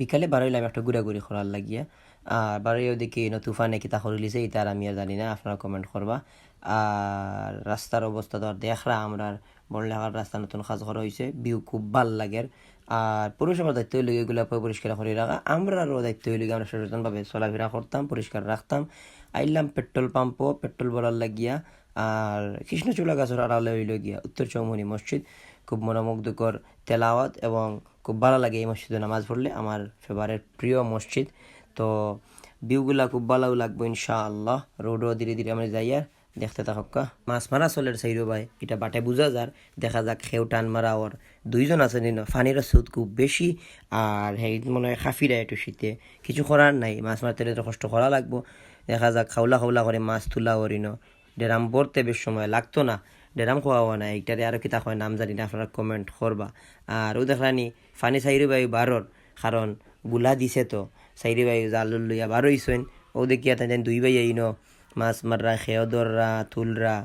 বিকালে বারোইলাম একটা ঘুরাঘুরি করার লাগিয়া। আর বারোই ওদিকে তুফানে কিতা করিলিছে এটা আর আমি আর জানি না, আপনারা কমেন্ট করবা। আর রাস্তার অবস্থা তো আর দেখরা আমরা বড়লেখার রাস্তা নতুন কাজ করা হয়েছে, ভিউ খুব ভাল লাগের। আর পৌরসভার দায়িত্ব হইল এগুলো পরিষ্কার করে রাখা, আমরারও দায়িত্ব হইল আমরা সচেতনভাবে চলাফেরা করতাম, পরিষ্কার রাখতাম। আইলাম পেট্রোল পাম্পও পেট্রোল ভরার লাগিয়া। আর কৃষ্ণচূড়া গাছের আড়ালে হইল গিয়া উত্তর চৌমুহনী মসজিদ, খুব মনোমুগ্ধকর তেলাওয়াত এবং খুব ভালো লাগে এই মসজিদে নামাজ পড়লে, আমার ফেভারিট প্রিয় মসজিদ। তো ভিউগুলা খুব ভালো লাগবো ইনশাআল্লাহ। রোডও ধীরে ধীরে আমরা যাই আর দেখতে থাকা। মাছ মারা চলের চাইরো ভাই, এটা বাটে বোঝা যার, দেখা যাক খেউ টান মারা ওর দুইজন আছে নিন, ফানির স্রোত খুব বেশি। আর হেই মনে হয় খাফিরা একটু শীতে, কিছু করার নাই, মাছ মারতে কষ্ট করা লাগবো। দেখা যাক খাওলা খাওলা করে মাছ তুলা করিন, ডেরাম ভরতে বেশ সময় লাগতো না, ডেরাম খাওয়া না এইটারে আরও কিতা হয় নাম জানি না, আপনারা কমেন্ট করবা। আর ও দেখলানি ফানি চাইরি বায়ু বারোর, কারণ বুলা দিছে তো চাইরি বায়ু জাল লইয়া বারো ইসইন। ও দেখিয়া তাই দুই বাই আইন মাছ মাররা, খেয়দররা, তুলরা,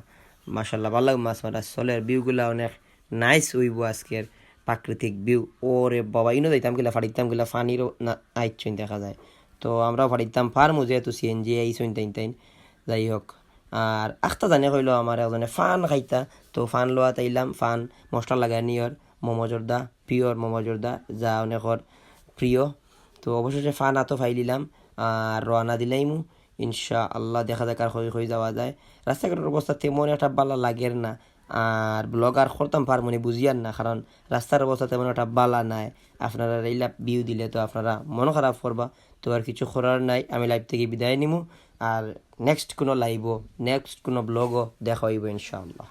মাসাল্লাহ ভালো মাছ মারা চলের ভিউগুলা অনেক নাইস হইব আজকের প্রাকৃতিক ভিউ। ওরে বাবা ইনো যাইতাম গেলা ফাড়িতাম গেলা ফানিরও না আইসইন দেখা যায়। তো আমরাও ফাড়িতাম পারমু যেহেতু সিএনজি আইসইন তাইন তাইন, যাই হোক। আর আখতা জানে কইল আমার একজনে ফান খাইতা, তো ফান লোয়া তাইলাম, ফান মশলা লাগাই নিয়র মোমোজর্দা, পিওর মোমোজর্দা যা অনেকর প্রিয়। তো অবশেষে ফান আতো ফাইলিলাম আর রওনা দিলাইমু ইনশাআল্লাহ। দেখা যাক আর হয়ে যাওয়া যায়। রাস্তাঘাটের অবস্থা তেমন একটা ভালো লাগের না, আর ব্লগ আর করতাম পারমনি বুঝিয়ার না, কারণ রাস্তার অবস্থা তেমন একটা বালা নাই। আপনারা এই লাইভ ভিউ দিলে তো আপনারা মন খারাপ করবা, তো আর কিছু করার নাই, আমি লাইভ থেকে বিদায় নিমু। আর নেক্সট কোনো লাইভও নেক্সট কোনো ব্লগও দেখা হইব ইনশাআল্লাহ।